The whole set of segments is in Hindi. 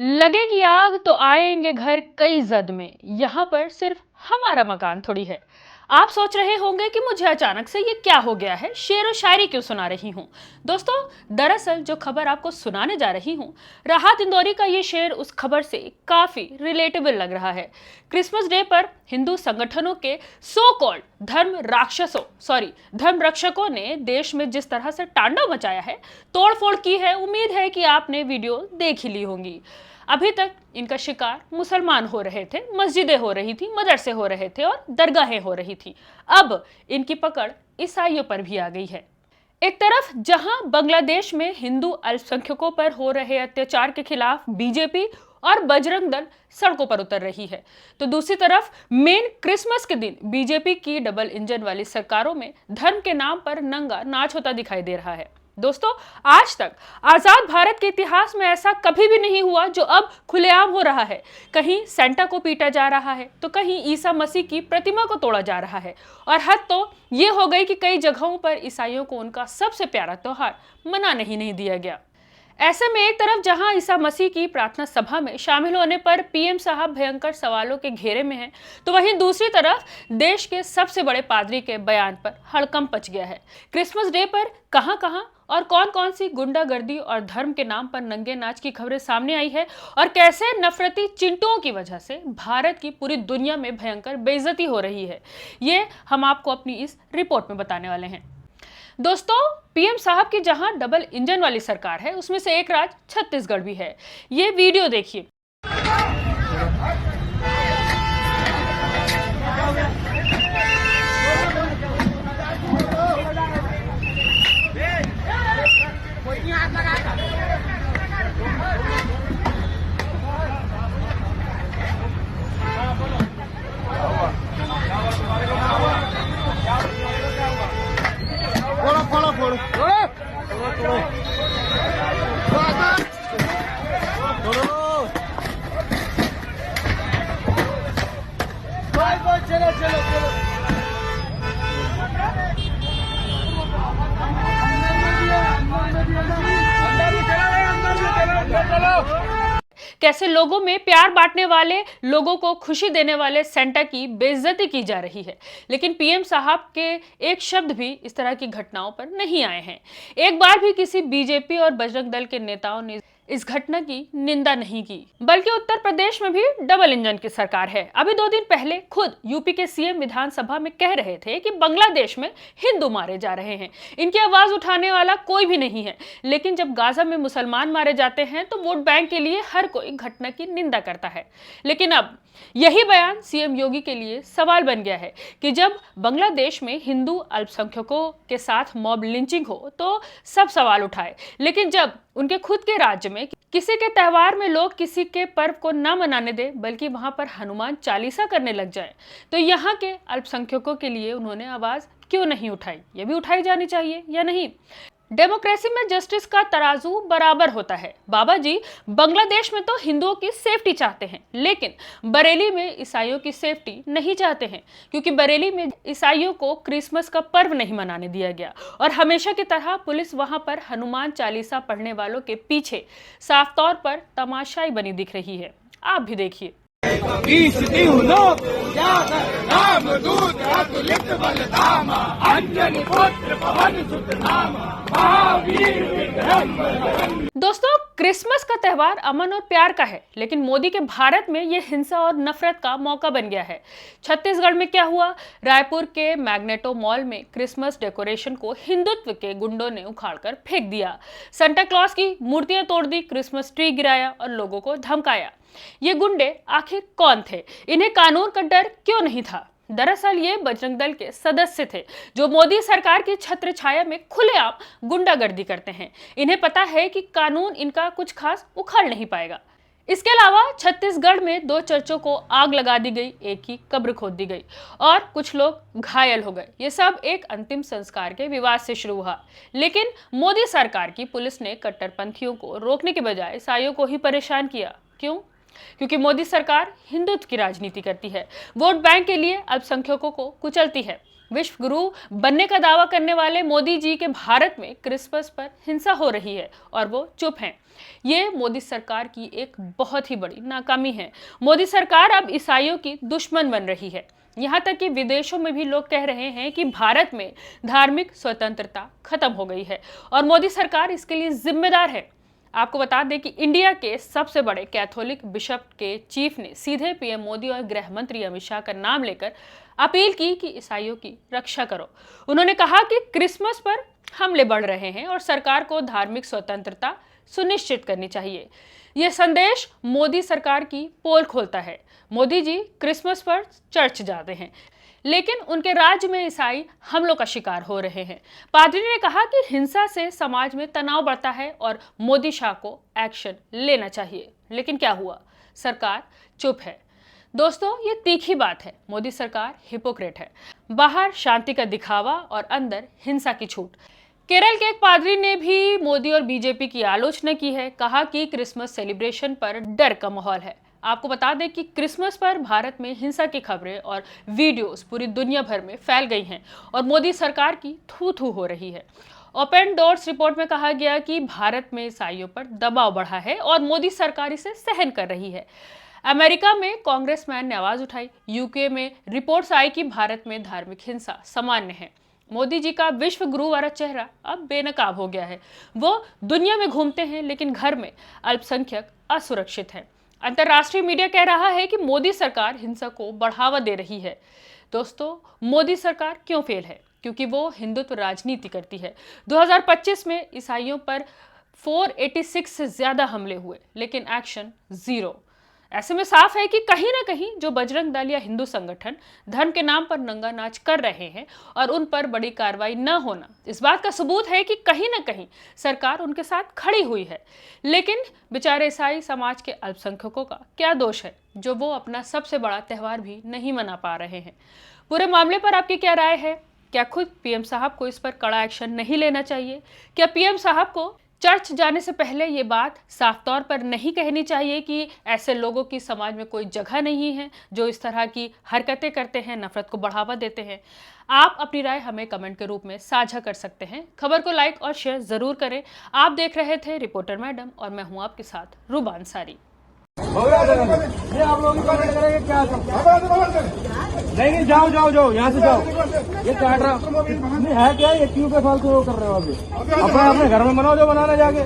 लगेगी आग तो आएंगे घर कई जद में, यहाँ पर सिर्फ हमारा मकान थोड़ी है। आप सोच रहे होंगे कि मुझे अचानक से ये क्या हो गया है, शेर व शायरी क्यों सुना रही हूँ। दोस्तों, दरअसल जो खबर आपको सुनाने जा रही हूँ, राहत इंदौरी का ये शेर उस खबर से काफी रिलेटेबल लग रहा है। क्रिसमस डे पर हिंदू संगठनों के सो कॉल्ड धर्म रक्षकों ने देश में जिस तरह से तांडव मचाया है, तोड़फोड़ की है, उम्मीद है कि आपने वीडियो देख ही ली होंगी। अभी तक इनका शिकार मुसलमान हो रहे थे, मस्जिदें हो रही थी, मदरसे हो रहे थे और दरगाहें हो रही थी। अब इनकी पकड़ ईसाइयों पर भी आ गई है। एक तरफ जहां बांग्लादेश में हिंदू अल्पसंख्यकों पर हो रहे अत्याचार के खिलाफ बीजेपी और बजरंग दल सड़कों पर उतर रही है, तो दूसरी तरफ मेन क्रिसमस के दिन बीजेपी की डबल इंजन वाली सरकारों में धर्म के नाम पर नंगा नाच होता दिखाई दे रहा है। दोस्तों, आज तक आजाद भारत के इतिहास में ऐसा कभी भी नहीं हुआ जो अब खुलेआम हो रहा है। कहीं सेंटा को पीटा जा रहा है, तो कहीं ईसा मसीह की प्रतिमा को तोड़ा जा रहा है, और हद तो ये हो गई कि कई जगहों पर ईसाइयों को उनका सबसे प्यारा त्योहार मनाने ही नहीं दिया गया। ऐसे में एक तरफ जहां ईसा मसीह की प्रार्थना सभा में शामिल होने पर पीएम साहब भयंकर सवालों के घेरे में हैं, तो वहीं दूसरी तरफ देश के सबसे बड़े पादरी के बयान पर हड़कंप मच गया है। क्रिसमस डे पर कहां-कहां और कौन-कौन सी गुंडागर्दी और धर्म के नाम पर नंगे नाच की खबरें सामने आई है, और कैसे नफरती चिंटुओं की वजह से भारत की पूरी दुनिया में भयंकर बेइज्जती हो रही है, ये हम आपको अपनी इस रिपोर्ट में बताने वाले हैं। दोस्तों, पीएम साहब की जहां डबल इंजन वाली सरकार है, उसमें से एक राज्य छत्तीसगढ़ भी है। ये वीडियो देखिए। कैसे लोगों में प्यार बांटने वाले, लोगों को खुशी देने वाले सेंटा की बेइज्जती की जा रही है, लेकिन पीएम साहब के एक शब्द भी इस तरह की घटनाओं पर नहीं आए हैं। एक बार भी किसी बीजेपी और बजरंग दल के नेताओं ने इस घटना की निंदा नहीं की, बल्कि उत्तर प्रदेश में भी डबल इंजन की सरकार है। अभी 2 दिन पहले खुद यूपी के सीएम विधानसभा में कह रहे थे कि बांग्लादेश में हिंदू मारे जा रहे हैं, इनकी आवाज उठाने वाला कोई भी नहीं है। लेकिन जब गाजा में मुसलमान मारे जाते हैं तो वोट बैंक के लिए हर कोई घटना की निंदा करता है। लेकिन अब यही बयान सीएम योगी के लिए सवाल बन गया है कि जब बांग्लादेश में हिंदू अल्पसंख्यकों के साथ मॉब लिंचिंग हो तो सब सवाल उठाए, लेकिन जब उनके खुद के राज्य में किसी के त्योहार में लोग किसी के पर्व को न मनाने दे, बल्कि वहां पर हनुमान चालीसा करने लग जाए, तो यहाँ के अल्पसंख्यकों के लिए उन्होंने आवाज क्यों नहीं उठाई? ये भी उठाई जानी चाहिए या नहीं? डेमोक्रेसी में जस्टिस का तराजू बराबर होता है। बाबा जी बांग्लादेश में तो हिंदुओं की सेफ्टी चाहते हैं, लेकिन बरेली में ईसाइयों की सेफ्टी नहीं चाहते हैं, क्योंकि बरेली में ईसाइयों को क्रिसमस का पर्व नहीं मनाने दिया गया, और हमेशा की तरह पुलिस वहां पर हनुमान चालीसा पढ़ने वालों के पीछे साफ तौर पर तमाशाई बनी दिख रही है। आप भी देखिए। दोस्तों, क्रिसमस का त्योहार अमन और प्यार का है, लेकिन मोदी के भारत में यह हिंसा और नफरत का मौका बन गया है। छत्तीसगढ़ में क्या हुआ? रायपुर के मैग्नेटो मॉल में क्रिसमस डेकोरेशन को हिंदुत्व के गुंडों ने उखाड़कर फेंक दिया। सांता क्लॉज की मूर्तियां तोड़ दी, क्रिसमस ट्री गिराया और लोगों को धमकाया। ये गुंडे आखिर कौन थे? इन्हें कानून का डर क्यों नहीं था? दरअसल ये बजरंग दल के सदस्य थे, जो मोदी सरकार की छत्र छाया में खुलेआम गुंडागर्दी करते हैं। इन्हें पता है कि कानून इनका कुछ खास उखाड़ नहीं पाएगा। इसके अलावा छत्तीसगढ़ में 2 चर्चों को आग लगा दी गई, एक ही कब्र खोद दी गई और कुछ लोग घायल हो गए। ये सब एक अंतिम संस्कार के विवाद से शुरू हुआ, लेकिन मोदी सरकार की पुलिस ने कट्टरपंथियों को रोकने के बजाय ईसाइयों को ही परेशान किया। क्यों? क्योंकि मोदी सरकार हिंदुत्व की राजनीति करती है, वोट बैंक के लिए अल्पसंख्यकों को कुचलती है। विश्व गुरु बनने का दावा करने वाले मोदी जी के भारत में क्रिसमस पर हिंसा हो रही है और वो चुप हैं। ये मोदी सरकार की एक बहुत ही बड़ी नाकामी है। मोदी सरकार अब ईसाइयों की दुश्मन बन रही है। यहाँ तक कि विदेशों में भी लोग कह रहे हैं कि भारत में धार्मिक स्वतंत्रता खत्म हो गई है और मोदी सरकार इसके लिए जिम्मेदार है। आपको बता दें कि इंडिया के सबसे बड़े कैथोलिक बिशप के चीफ ने सीधे पीएम मोदी और गृह मंत्री अमित शाह का नाम लेकर अपील की कि ईसाइयों की रक्षा करो। उन्होंने कहा कि क्रिसमस पर हमले बढ़ रहे हैं और सरकार को धार्मिक स्वतंत्रता सुनिश्चित करनी चाहिए। यह संदेश मोदी सरकार की पोल खोलता है। मोदी जी क्रिसमस पर चर्च जाते हैं, लेकिन उनके राज्य में ईसाई हमलों का शिकार हो रहे हैं। पादरी ने कहा कि हिंसा से समाज में तनाव बढ़ता है और मोदी शाह को एक्शन लेना चाहिए। लेकिन क्या हुआ? सरकार चुप है। दोस्तों, ये तीखी बात है। मोदी सरकार हिपोक्रेट है। बाहर शांति का दिखावा और अंदर हिंसा की छूट। केरल के एक पादरी ने भी मोदी और बीजेपी की आलोचना की है। कहा कि क्रिसमस सेलिब्रेशन पर डर का माहौल है। आपको बता दें कि क्रिसमस पर भारत में हिंसा की खबरें और वीडियोस पूरी दुनिया भर में फैल गई हैं और मोदी सरकार की थू थू हो रही है। ओपन डोर्स रिपोर्ट में कहा गया कि भारत में ईसाइयों पर दबाव बढ़ा है और मोदी सरकार इसे सहन कर रही है। अमेरिका में कांग्रेसमैन ने आवाज उठाई। यूके में रिपोर्ट्स आई कि भारत में धार्मिक हिंसा सामान्य है। मोदी जी का विश्व गुरु वाला चेहरा अब बेनकाब हो गया है। वो दुनिया में घूमते हैं, लेकिन घर में अल्पसंख्यक असुरक्षित हैं। अंतर्राष्ट्रीय मीडिया कह रहा है कि मोदी सरकार हिंसा को बढ़ावा दे रही है। दोस्तों, मोदी सरकार क्यों फेल है? क्योंकि वो हिंदुत्व राजनीति करती है। 2025 में ईसाइयों पर 486 से ज्यादा हमले हुए, लेकिन एक्शन जीरो। ऐसे में साफ है कि कहीं ना कहीं जो बजरंग दल या हिंदू संगठन धर्म के नाम पर नंगा नाच कर रहे हैं और उन पर बड़ी कार्रवाई न होना इस बात का सबूत है कि कहीं ना कहीं सरकार उनके साथ खड़ी हुई है। लेकिन बेचारे ईसाई समाज के अल्पसंख्यकों का क्या दोष है जो वो अपना सबसे बड़ा त्योहार भी नहीं मना पा रहे हैं? पूरे मामले पर आपकी क्या राय है? क्या खुद पीएम साहब को इस पर कड़ा एक्शन नहीं लेना चाहिए? क्या पीएम साहब को चर्च जाने से पहले ये बात साफ तौर पर नहीं कहनी चाहिए कि ऐसे लोगों की समाज में कोई जगह नहीं है जो इस तरह की हरकतें करते हैं, नफरत को बढ़ावा देते हैं? आप अपनी राय हमें कमेंट के रूप में साझा कर सकते हैं। खबर को लाइक और शेयर जरूर करें। आप देख रहे थे रिपोर्टर मैडम और मैं हूं आपके साथ रूबा अंसारी। ये आप लोग करेंगे क्या? नहीं, जाओ जाओ जाओ, यहाँ से जाओ। ये क्या नहीं है क्या? ये क्यों पे फालतू कर रहे हो? अभी अपने घर में बनाओ, जो बनाना जाके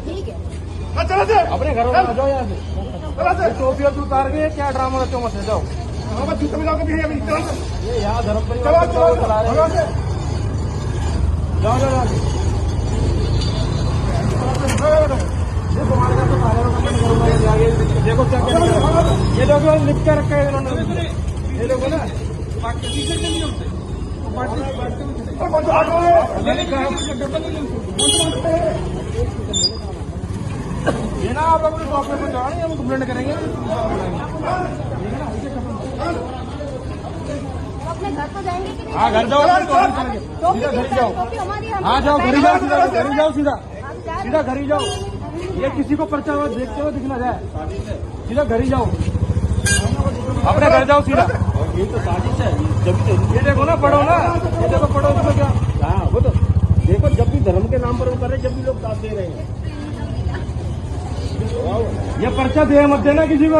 अपने घर में बना जाओ। यहाँ से टोपी और उतार के क्या ड्रामा रखो मत जाओ। ये यहाँ धर्म परिवार चला रहे हैं। जाओ जाओ तुम्हारे घर तो कमेंट करूंगा। देखो क्या ये लोग लिख के रखा है इन्होंने। ये लोग ना ये ना आप अपने ऑफिस में जाओ, हम कंप्लेंट करेंगे। अपने घर तो जाएंगे कि नहीं? हाँ, घर जाओ, सीधा घर जाओ। हाँ जाओ, घर जाओ, सीधा घर जाओ, सीधा घर ही जाओ। ये किसी को पर्चा हुआ देखते हुए दिखना जाए, सीधा घर ही जाओ, अपने घर जाओ सीधा। ये तो साजिश है। जब ये देखो ना, पढ़ो ना, ये देखो पढ़ो उसमें क्या। हाँ, वो तो देखो, जब भी धर्म के नाम पर वो कर रहे, जब भी लोग साथ दे रहे हैं, ये पर्चा दे मत देना किसी को।